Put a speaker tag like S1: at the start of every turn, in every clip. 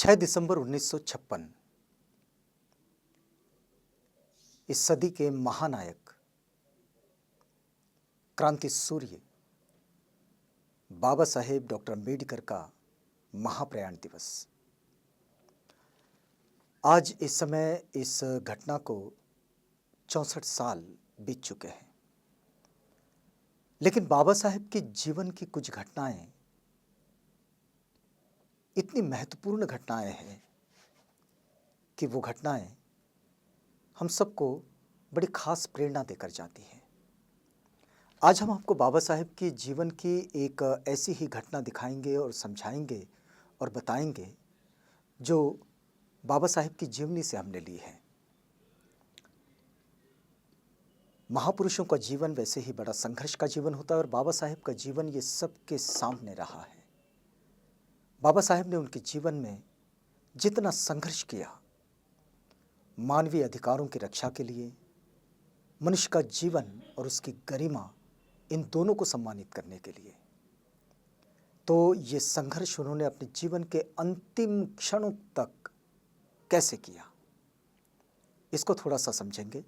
S1: 6 दिसंबर 1956 इस सदी के महानायक क्रांति सूर्य बाबा साहेब डॉक्टर अम्बेडकर का महाप्रयाण दिवस। आज इस समय इस घटना को 64 साल बीत चुके हैं, लेकिन बाबा साहेब के जीवन की कुछ घटनाएं इतनी महत्वपूर्ण घटनाएं हैं कि वो घटनाएं हम सबको बड़ी खास प्रेरणा देकर जाती हैं। आज हम आपको बाबा साहेब के जीवन की एक ऐसी ही घटना दिखाएंगे और समझाएंगे और बताएंगे जो बाबा साहेब की जीवनी से हमने ली है। महापुरुषों का जीवन वैसे ही बड़ा संघर्ष का जीवन होता है और बाबा साहेब का जीवन ये सबके सामने रहा है। बाबा साहेब ने उनके जीवन में जितना संघर्ष किया, मानवीय अधिकारों की रक्षा के लिए, मनुष्य का जीवन और उसकी गरिमा, इन दोनों को सम्मानित करने के लिए, तो ये संघर्ष उन्होंने अपने जीवन के अंतिम क्षणों तक कैसे किया, इसको थोड़ा सा समझेंगे।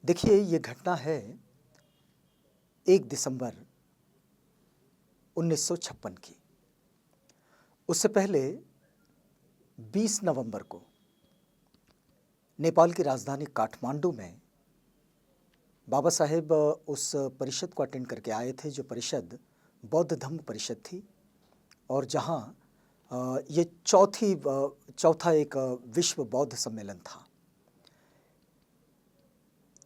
S1: देखिए, ये घटना है 1 दिसंबर 1956 की। उससे पहले 20 नवंबर को नेपाल की राजधानी काठमांडू में बाबा साहेब उस परिषद को अटेंड करके आए थे, जो परिषद बौद्ध धम्म परिषद थी और जहां ये चौथा एक विश्व बौद्ध सम्मेलन था।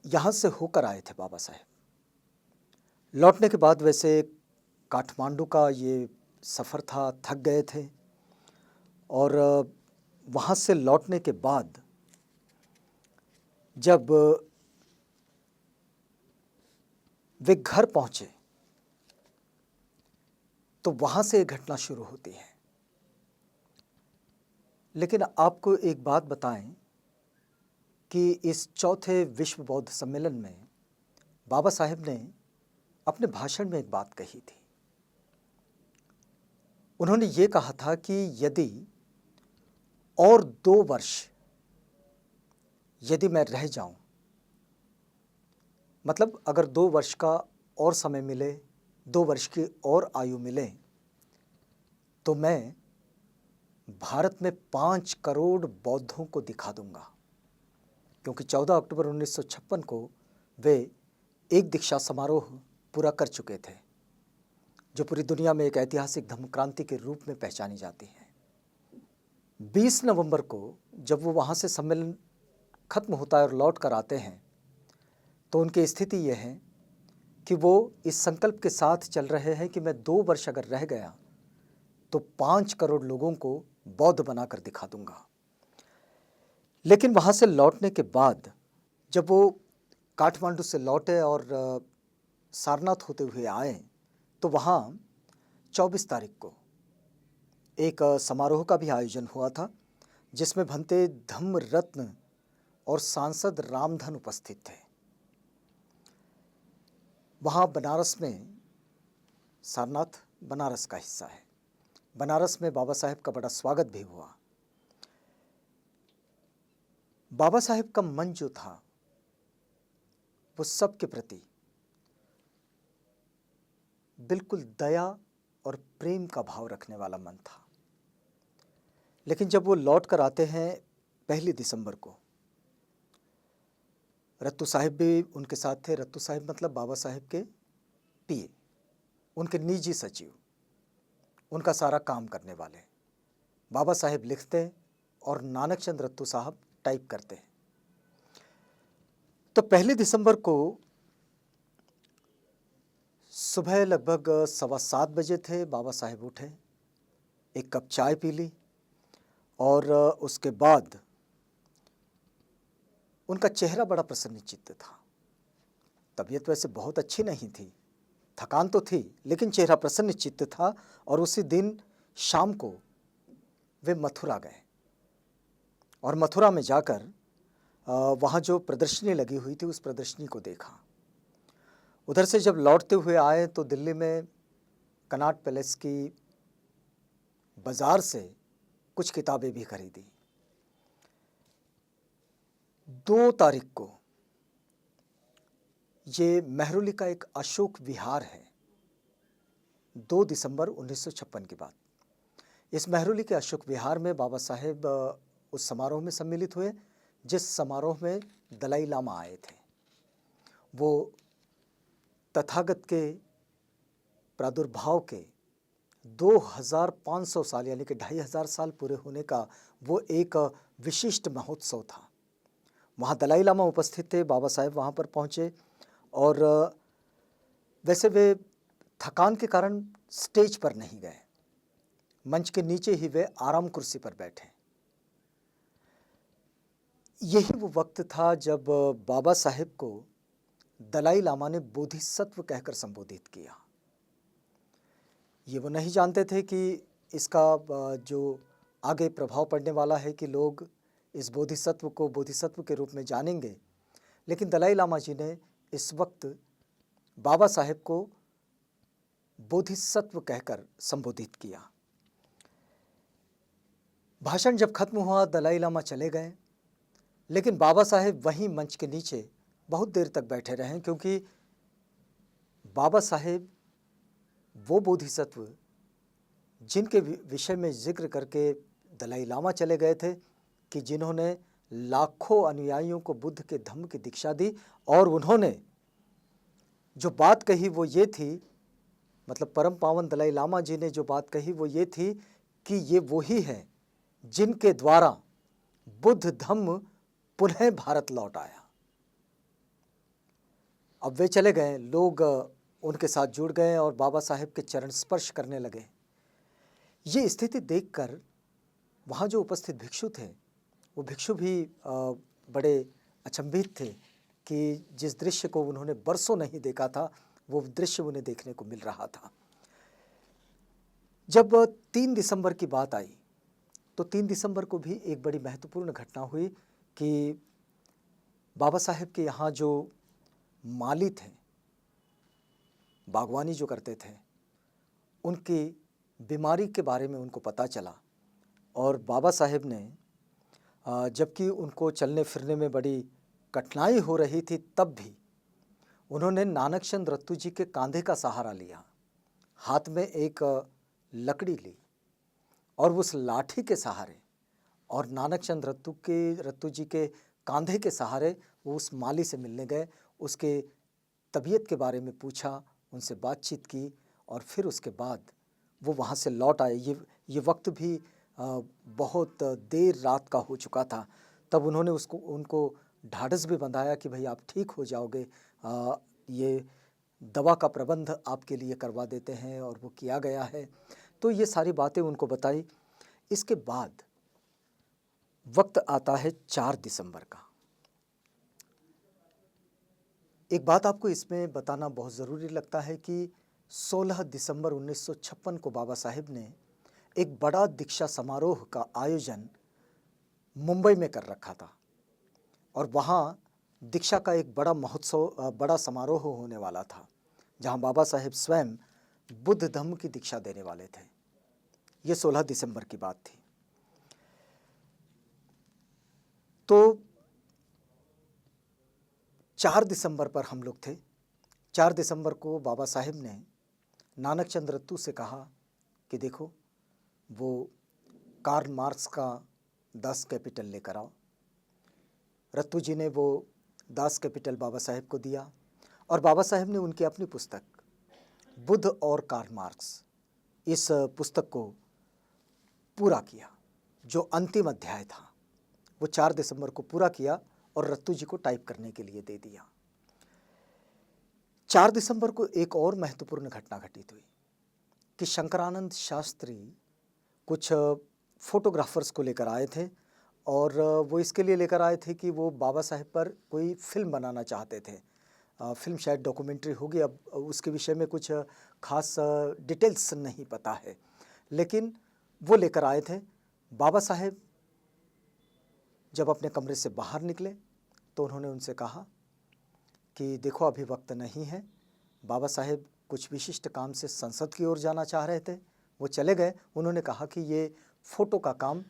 S1: यहाँ से होकर आए थे बाबा साहेब। लौटने के बाद वैसे काठमांडू का ये सफ़र था, थक गए थे और वहाँ से लौटने के बाद जब वे घर पहुँचे तो वहाँ से एक घटना शुरू होती है। लेकिन आपको एक बात बताएं कि इस चौथे विश्व बौद्ध सम्मेलन में बाबा साहेब ने अपने भाषण में एक बात कही थी। उन्होंने ये कहा था कि यदि और 2 वर्ष यदि मैं रह जाऊं, मतलब अगर 2 वर्ष का और समय मिले, 2 वर्ष की और आयु मिले, तो मैं भारत में 5 करोड़ बौद्धों को दिखा दूंगा। क्योंकि 14 अक्टूबर 1956 को वे एक दीक्षा समारोह पूरा कर चुके थे, जो पूरी दुनिया में एक ऐतिहासिक धम्म क्रांति के रूप में पहचानी जाती है। 20 नवंबर को जब वो वहाँ से सम्मेलन खत्म होता है और लौट कर आते हैं, तो उनकी स्थिति ये है कि वो इस संकल्प के साथ चल रहे हैं कि मैं 2 वर्ष अगर रह गया तो 5 करोड़ लोगों को बौद्ध बनाकर दिखा दूंगा। लेकिन वहाँ से लौटने के बाद जब वो काठमांडू से लौटे और सारनाथ होते हुए आए, तो वहाँ 24 तारीख को एक समारोह का भी आयोजन हुआ था, जिसमें भंते धम्म रत्न और सांसद रामधन उपस्थित थे। वहाँ बनारस में, सारनाथ बनारस का हिस्सा है, बनारस में बाबा साहेब का बड़ा स्वागत भी हुआ। बाबा साहेब का मन जो था वो सबके प्रति बिल्कुल दया और प्रेम का भाव रखने वाला मन था। लेकिन जब वो लौट कर आते हैं 1 दिसंबर को, रत्तू साहिब भी उनके साथ थे। रत्तू साहिब मतलब बाबा साहेब के पीए, उनके निजी सचिव, उनका सारा काम करने वाले। बाबा साहेब लिखते और नानक चंद रत्तू साहब टाइप करते। तो 1 दिसंबर को सुबह लगभग 7:15 बजे थे, बाबा साहेब उठे, एक कप चाय पी ली और उसके बाद उनका चेहरा बड़ा प्रसन्नचित्त था। तबीयत वैसे बहुत अच्छी नहीं थी, थकान तो थी, लेकिन चेहरा प्रसन्नचित्त था। और उसी दिन शाम को वे मथुरा गए और मथुरा में जाकर वहाँ जो प्रदर्शनी लगी हुई थी उस प्रदर्शनी को देखा। उधर से जब लौटते हुए आए तो दिल्ली में कनॉट पैलेस की बाज़ार से कुछ किताबें भी खरीदी। 2 तारीख को ये मेहरौली का एक अशोक विहार है, 2 दिसंबर 1956 की बात। इस मेहरौली के अशोक विहार में बाबा साहेब उस समारोह में सम्मिलित हुए जिस समारोह में दलाई लामा आए थे। वो तथागत के प्रादुर्भाव के 2500 साल यानी कि 2500 साल पूरे होने का वो एक विशिष्ट महोत्सव था। वहाँ दलाई लामा उपस्थित थे, बाबा साहेब वहाँ पर पहुँचे और वैसे वे थकान के कारण स्टेज पर नहीं गए, मंच के नीचे ही वे आराम कुर्सी पर बैठे। यही वो वक्त था जब बाबा साहेब को दलाई लामा ने बोधिसत्व कहकर संबोधित किया। ये वो नहीं जानते थे कि इसका जो आगे प्रभाव पड़ने वाला है कि लोग इस बोधिसत्व को बोधिसत्व के रूप में जानेंगे, लेकिन दलाई लामा जी ने इस वक्त बाबा साहेब को बोधिसत्व कहकर संबोधित किया। भाषण जब खत्म हुआ, दलाई लामा चले गए, लेकिन बाबा साहेब वहीं मंच के नीचे बहुत देर तक बैठे रहे, क्योंकि बाबा साहेब वो बोधिसत्व जिनके विषय में जिक्र करके दलाई लामा चले गए थे कि जिन्होंने लाखों अनुयायियों को बुद्ध के धम्म की दीक्षा दी, और उन्होंने जो बात कही वो ये थी, मतलब परम पावन दलाई लामा जी ने जो बात कही वो ये थी कि ये वही है जिनके द्वारा बुद्ध धम्म पुनः भारत लौट आया। अब वे चले गए, लोग उनके साथ जुड़ गए और बाबा साहेब के चरण स्पर्श करने लगे। ये स्थिति देखकर वहाँ जो उपस्थित भिक्षु थे, वो भिक्षु भी बड़े अचंभित थे कि जिस दृश्य को उन्होंने बरसों नहीं देखा था, वो दृश्य उन्हें देखने को मिल रहा था। जब 3 दिसंबर की बात आई, तो 3 दिसंबर को भी एक बड़ी महत्वपूर्ण घटना हुई कि बाबा साहेब के यहाँ जो माली थे, बागवानी जो करते थे, उनकी बीमारी के बारे में उनको पता चला और बाबा साहेब ने जबकि उनको चलने फिरने में बड़ी कठिनाई हो रही थी, तब भी उन्होंने नानक चंद रत्तू जी के कांधे का सहारा लिया, हाथ में एक लकड़ी ली और उस लाठी के सहारे और नानक चंद रत्तू जी के कांधे के सहारे वो उस माली से मिलने गए, उसके तबीयत के बारे में पूछा, उनसे बातचीत की और फिर उसके बाद वो वहाँ से लौट आए। ये वक्त भी बहुत देर रात का हो चुका था। तब उन्होंने उनको ढाढ़स भी बंधाया कि भाई आप ठीक हो जाओगे, ये दवा का प्रबंध आपके लिए करवा देते हैं, और वो किया गया है। तो ये सारी बातें उनको बताई। इसके बाद वक्त आता है 4 दिसंबर का। एक बात आपको इसमें बताना बहुत ज़रूरी लगता है कि 16 दिसंबर 1956 को बाबा साहेब ने एक बड़ा दीक्षा समारोह का आयोजन मुंबई में कर रखा था और वहाँ दीक्षा का एक बड़ा महोत्सव, बड़ा समारोह होने वाला था, जहाँ बाबा साहेब स्वयं बुद्ध धम्म की दीक्षा देने वाले थे। ये 16 दिसंबर की बात थी। तो 4 दिसंबर पर हम लोग थे। 4 दिसंबर को बाबा साहेब ने नानक चंद रत्तू से कहा कि देखो, वो कार्ल मार्क्स का 10 कैपिटल लेकर आओ। रत्तू जी ने वो 10 कैपिटल बाबा साहेब को दिया और बाबा साहेब ने उनकी अपनी पुस्तक बुद्ध और कार्ल मार्क्स, इस पुस्तक को पूरा किया। जो अंतिम अध्याय था वो 4 दिसंबर को पूरा किया और रत्तू जी को टाइप करने के लिए दे दिया। 4 दिसंबर को एक और महत्वपूर्ण घटना घटित हुई कि शंकरानंद शास्त्री कुछ फोटोग्राफर्स को लेकर आए थे और वो इसके लिए लेकर आए थे कि वो बाबा साहेब पर कोई फिल्म बनाना चाहते थे। फिल्म शायद डॉक्यूमेंट्री होगी, अब उसके विषय में कुछ खास डिटेल्स नहीं पता है, लेकिन वो लेकर आए थे। बाबा साहेब जब अपने कमरे से बाहर निकले तो उन्होंने उनसे कहा कि देखो, अभी वक्त नहीं है। बाबा साहेब कुछ विशिष्ट काम से संसद की ओर जाना चाह रहे थे, वो चले गए। उन्होंने कहा कि ये फोटो का काम,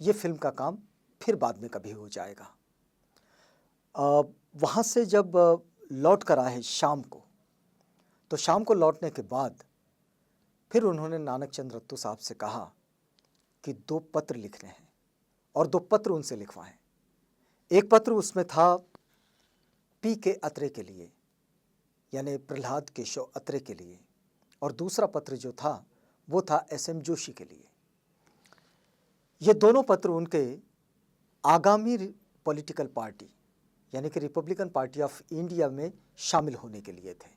S1: ये फिल्म का काम फिर बाद में कभी हो जाएगा। वहाँ से जब लौट कर आए शाम को, तो शाम को लौटने के बाद फिर उन्होंने नानक चंद रत्तू साहब से कहा कि 2 पत्र लिखने हैं और 2 पत्र उनसे लिखवाएं। एक पत्र उसमें था पी के अत्रे के लिए, यानी प्रहलाद केशव अत्रे के लिए, और दूसरा पत्र जो था वो था एस.एम. जोशी के लिए। ये दोनों पत्र उनके आगामी पॉलिटिकल पार्टी यानी कि रिपब्लिकन पार्टी ऑफ इंडिया में शामिल होने के लिए थे।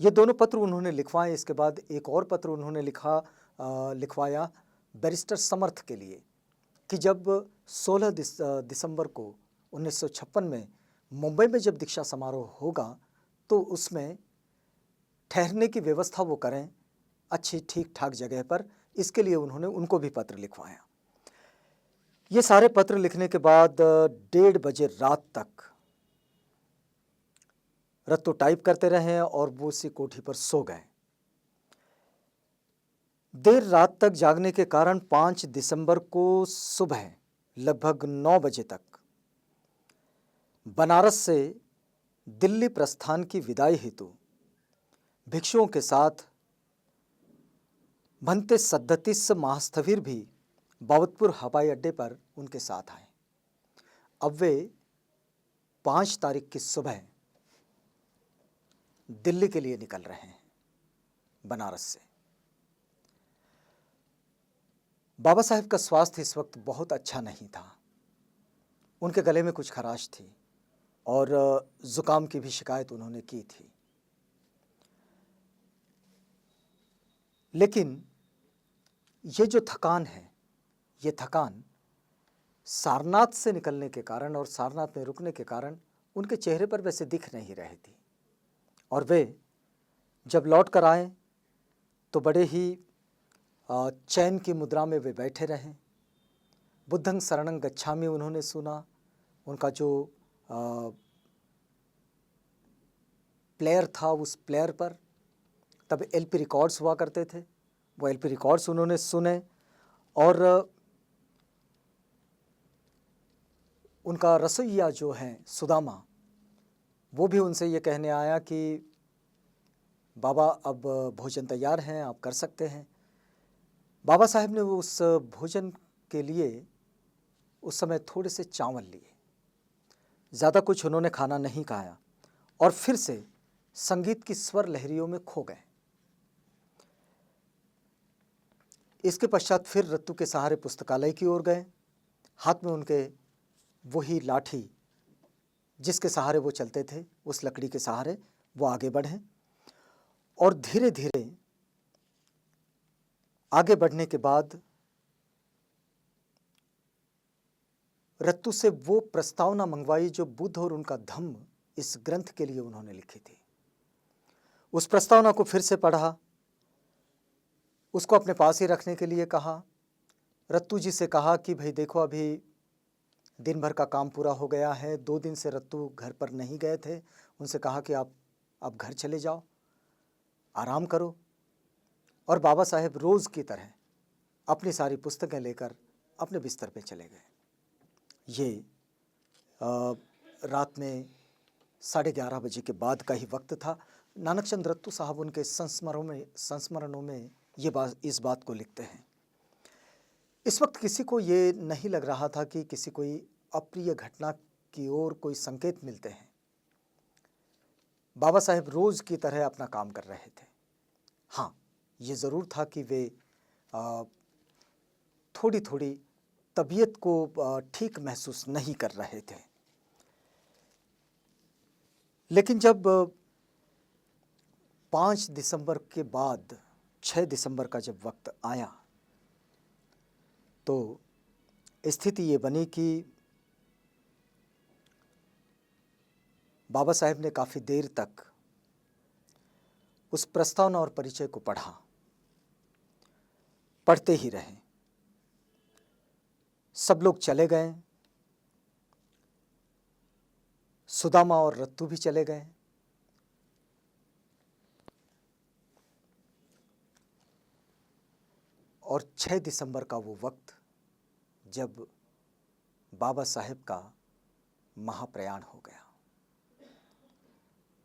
S1: ये दोनों पत्र उन्होंने लिखवाए। इसके बाद एक और पत्र उन्होंने लिखवाया बैरिस्टर समर्थ के लिए कि जब 16 दिसंबर को 1956 में मुंबई में जब दीक्षा समारोह होगा तो उसमें ठहरने की व्यवस्था वो करें अच्छी ठीक ठाक जगह पर। इसके लिए उन्होंने उनको भी पत्र लिखवाया। ये सारे पत्र लिखने के बाद 1:30 बजे रात तक रत्तू टाइप करते रहे और वो उसी कोठी पर सो गए। देर रात तक जागने के कारण 5 दिसंबर को सुबह लगभग 9 बजे तक बनारस से दिल्ली प्रस्थान की विदाई हेतु भिक्षुओं के साथ भंते सद्दतीस महास्थविर भी बाबतपुर हवाई अड्डे पर उनके साथ आए। अब वे 5 तारीख की सुबह दिल्ली के लिए निकल रहे हैं बनारस से। बाबा साहेब का स्वास्थ्य इस वक्त बहुत अच्छा नहीं था। उनके गले में कुछ खराश थी और जुकाम की भी शिकायत उन्होंने की थी। लेकिन ये जो थकान है, ये थकान सारनाथ से निकलने के कारण और सारनाथ में रुकने के कारण उनके चेहरे पर वैसे दिख नहीं रही थी। और वे जब लौट कर आए तो बड़े ही चैन की मुद्रा में वे बैठे रहे। बुद्धं शरणं गच्छामि उन्होंने सुना। उनका जो प्लेयर था, उस प्लेयर पर तब एलपी रिकॉर्ड्स हुआ करते थे, वो एलपी रिकॉर्ड्स उन्होंने सुने। और उनका रसोइया जो है सुदामा, वो भी उनसे ये कहने आया कि बाबा अब भोजन तैयार हैं, आप कर सकते हैं। बाबा साहब ने उस भोजन के लिए उस समय थोड़े से चावल लिए, ज़्यादा कुछ उन्होंने खाना नहीं खाया और फिर से संगीत की स्वर लहरियों में खो गए। इसके पश्चात फिर रत्तू के सहारे पुस्तकालय की ओर गए। हाथ में उनके वही लाठी जिसके सहारे वो चलते थे, उस लकड़ी के सहारे वो आगे बढ़े और धीरे धीरे आगे बढ़ने के बाद रत्तू से वो प्रस्तावना मंगवाई जो बुद्ध और उनका धम्म इस ग्रंथ के लिए उन्होंने लिखी थी। उस प्रस्तावना को फिर से पढ़ा, उसको अपने पास ही रखने के लिए कहा। रत्तू जी से कहा कि भाई देखो, अभी दिन भर का काम पूरा हो गया है। 2 दिन से रत्तू घर पर नहीं गए थे। उनसे कहा कि आप अब घर चले जाओ, आराम करो। और बाबा साहेब रोज़ की तरह अपनी सारी पुस्तकें लेकर अपने बिस्तर पे चले गए। ये रात में 11:30 बजे के बाद का ही वक्त था। नानक चंद रत्तू साहब उनके संस्मरणों में इस बात को लिखते हैं। इस वक्त किसी को ये नहीं लग रहा था कि किसी कोई अप्रिय घटना की ओर कोई संकेत मिलते हैं। बाबा साहेब रोज़ की तरह अपना काम कर रहे थे। हाँ, ये ज़रूर था कि वे थोड़ी थोड़ी तबीयत को ठीक महसूस नहीं कर रहे थे। लेकिन जब 5 दिसंबर के बाद 6 दिसंबर का जब वक्त आया तो स्थिति ये बनी कि बाबा साहेब ने काफ़ी देर तक उस प्रस्तावना और परिचय को पढ़ते ही रहे। सब लोग चले गए, सुदामा और रत्तू भी चले गए। और 6 दिसंबर का वो वक्त जब बाबा साहेब का महाप्रयाण हो गया,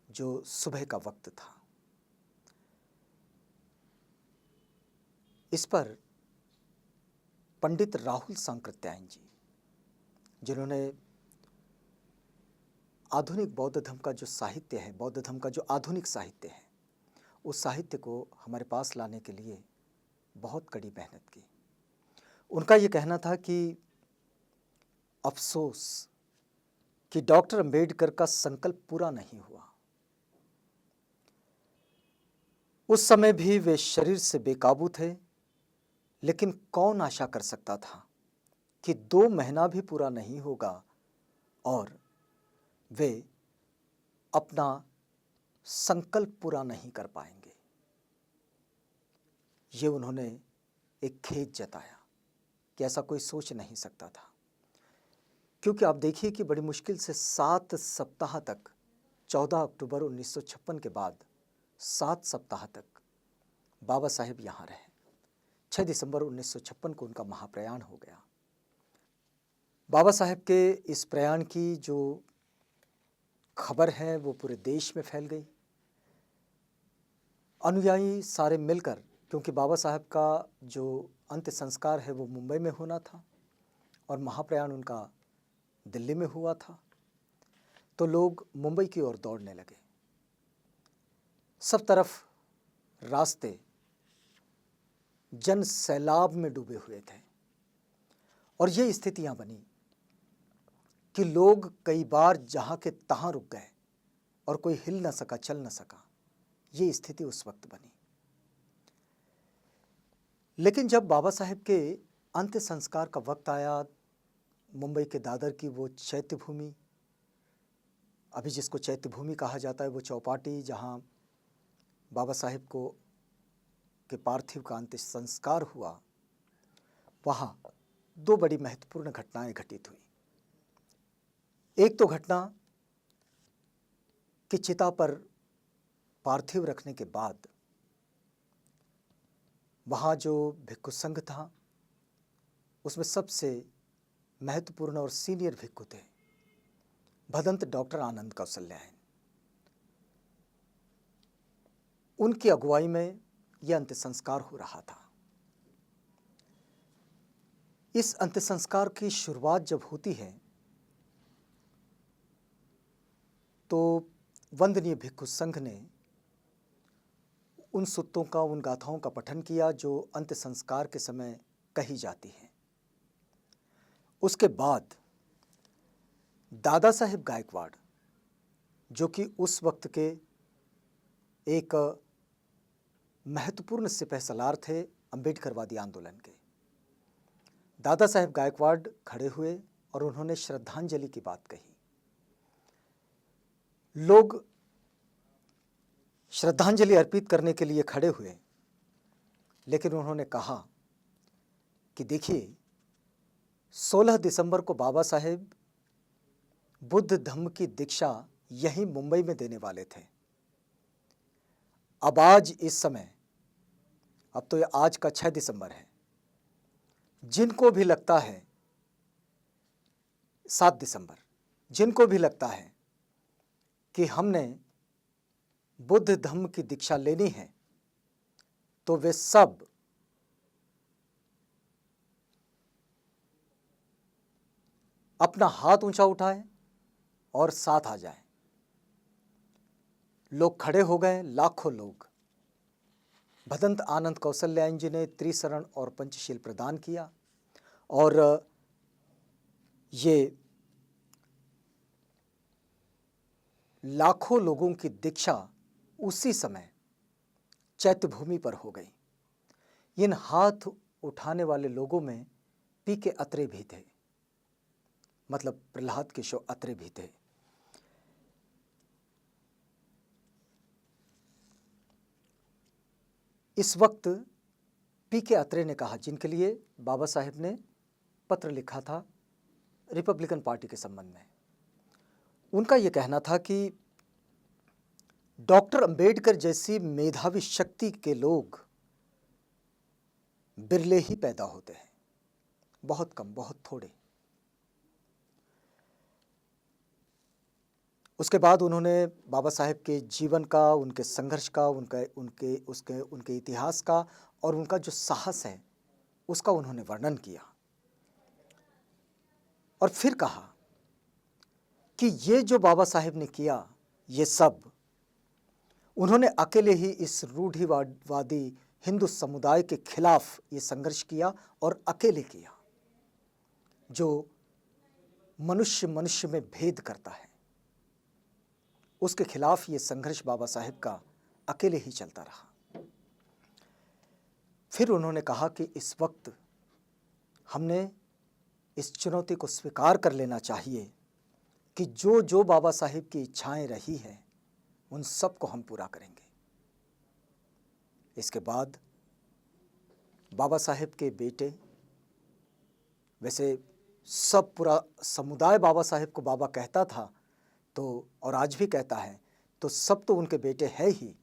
S1: जो सुबह का वक्त था। इस पर पंडित राहुल सांकृत्यायन जी, जिन्होंने आधुनिक बौद्ध धर्म का जो साहित्य है, बौद्ध धर्म का जो आधुनिक साहित्य है, उस साहित्य को हमारे पास लाने के लिए बहुत कड़ी मेहनत की। उनका ये कहना था कि अफसोस कि डॉक्टर अंबेडकर का संकल्प पूरा नहीं हुआ। उस समय भी वे शरीर से बेकाबू थे, लेकिन कौन आशा कर सकता था कि 2 महीना भी पूरा नहीं होगा और वे अपना संकल्प पूरा नहीं कर पाएंगे। ये उन्होंने एक खेद जताया कि ऐसा कोई सोच नहीं सकता था, क्योंकि आप देखिए कि बड़ी मुश्किल से 7 सप्ताह तक, 14 अक्टूबर 1956 के बाद 7 सप्ताह तक बाबा साहेब यहाँ रहे। 6 दिसंबर 1956 को उनका महाप्रयाण हो गया। बाबा साहेब के इस प्रयाण की जो खबर है वो पूरे देश में फैल गई। अनुयायी सारे मिलकर, क्योंकि बाबा साहब का जो अंत्य संस्कार है वो मुंबई में होना था और महाप्रयाण उनका दिल्ली में हुआ था, तो लोग मुंबई की ओर दौड़ने लगे। सब तरफ रास्ते जन सैलाब में डूबे हुए थे और ये स्थितियां बनी कि लोग कई बार जहां के तहां रुक गए और कोई हिल न सका, चल न सका। ये स्थिति उस वक्त बनी। लेकिन जब बाबा साहेब के अंत्य संस्कार का वक्त आया, मुंबई के दादर की वो चैत्य भूमि, अभी जिसको चैत्य भूमि कहा जाता है, वो चौपाटी जहां बाबा साहेब को के पार्थिव का अंत्य संस्कार हुआ, वहां 2 बड़ी महत्वपूर्ण घटनाएं घटित हुई। एक तो घटना कि चिता पर पार्थिव रखने के बाद वहाँ जो भिक्षु संघ था, उसमें सबसे महत्वपूर्ण और सीनियर भिक्षु थे भदंत डॉक्टर आनंद कौशल्यायन। उनकी अगुवाई में यह अंत्य संस्कार हो रहा था। इस अंत्य संस्कार की शुरुआत जब होती है तो वंदनीय भिक्षु संघ ने उन सुत्तों का, उन गाथाओं का पठन किया जो अंत्य संस्कार के समय कही जाती हैं। उसके बाद दादा साहेब गायकवाड़, जो कि उस वक्त के एक महत्वपूर्ण सिपहसालार थे अंबेडकरवादी आंदोलन के, दादा साहेब गायकवाड़ खड़े हुए और उन्होंने श्रद्धांजलि की बात कही। लोग श्रद्धांजलि अर्पित करने के लिए खड़े हुए, लेकिन उन्होंने कहा कि देखिए, 16 दिसंबर को बाबा साहेब बुद्ध धम्म की दीक्षा यहीं मुंबई में देने वाले थे। अब आज इस समय, अब तो ये आज का 6 दिसंबर है, जिनको भी लगता है 7 दिसंबर, जिनको भी लगता है कि हमने बुद्ध धम्म की दीक्षा लेनी है, तो वे सब अपना हाथ ऊंचा उठाएं और साथ आ जाएं। लोग खड़े हो गए, लाखों लोग। भदंत आनंद कौशल्यायन जी ने त्रिशरण और पंचशील प्रदान किया और ये लाखों लोगों की दीक्षा उसी समय चैत्य भूमि पर हो गई। इन हाथ उठाने वाले लोगों में पी के अत्रे भी थे, मतलब प्रहलाद किशोर अत्रे भी थे। इस वक्त पी के अत्रे ने कहा, जिनके लिए बाबा साहेब ने पत्र लिखा था रिपब्लिकन पार्टी के संबंध में, उनका यह कहना था कि डॉक्टर अंबेडकर जैसी मेधावी शक्ति के लोग बिरले ही पैदा होते हैं, बहुत कम, बहुत थोड़े। उसके बाद उन्होंने बाबा साहेब के जीवन का, उनके संघर्ष का, उनके इतिहास का और उनका जो साहस है उसका उन्होंने वर्णन किया और फिर कहा कि ये जो बाबा साहेब ने किया, ये सब उन्होंने अकेले ही इस रूढ़िवादी हिंदू समुदाय के खिलाफ ये संघर्ष किया और अकेले किया, जो मनुष्य मनुष्य में भेद करता है, उसके खिलाफ ये संघर्ष बाबा साहेब का अकेले ही चलता रहा। फिर उन्होंने कहा कि इस वक्त हमने इस चुनौती को स्वीकार कर लेना चाहिए कि जो जो बाबा साहेब की इच्छाएं रही हैं उन सब को हम पूरा करेंगे। इसके बाद बाबा साहेब के बेटे, वैसे सब पूरा समुदाय बाबा साहेब को बाबा कहता था, तो और आज भी कहता है, तो सब तो उनके बेटे हैं ही,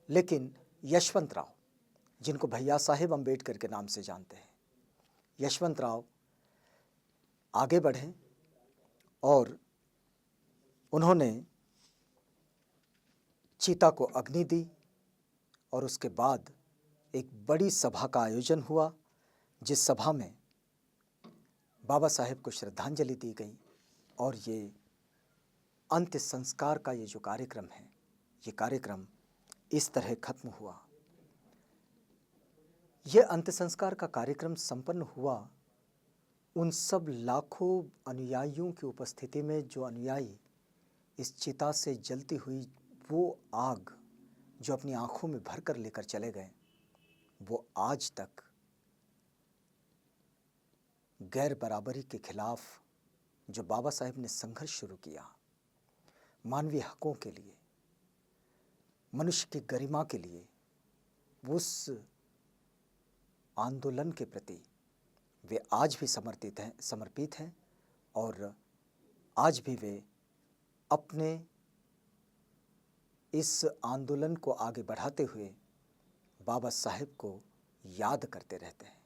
S1: लेकिन यशवंत राव, जिनको भैया साहेब अम्बेडकर के नाम से जानते हैं, यशवंत राव आगे बढ़े और उन्होंने चीता को अग्नि दी और उसके बाद एक बड़ी सभा का आयोजन हुआ, जिस सभा में बाबा साहेब को श्रद्धांजलि दी गई और ये अंत्य संस्कार का ये जो कार्यक्रम है, ये कार्यक्रम इस तरह खत्म हुआ। ये अंत्य संस्कार का कार्यक्रम संपन्न हुआ उन सब लाखों अनुयायियों की उपस्थिति में, जो अनुयायी इस चिता से जलती हुई वो आग जो अपनी आंखों में भरकर लेकर चले गए, वो आज तक गैर बराबरी के खिलाफ जो बाबा साहेब ने संघर्ष शुरू किया, मानवीय हकों के लिए, मनुष्य की गरिमा के लिए, उस आंदोलन के प्रति वे आज भी समर्पित हैं और आज भी वे अपने इस आंदोलन को आगे बढ़ाते हुए बाबा साहेब को याद करते रहते हैं।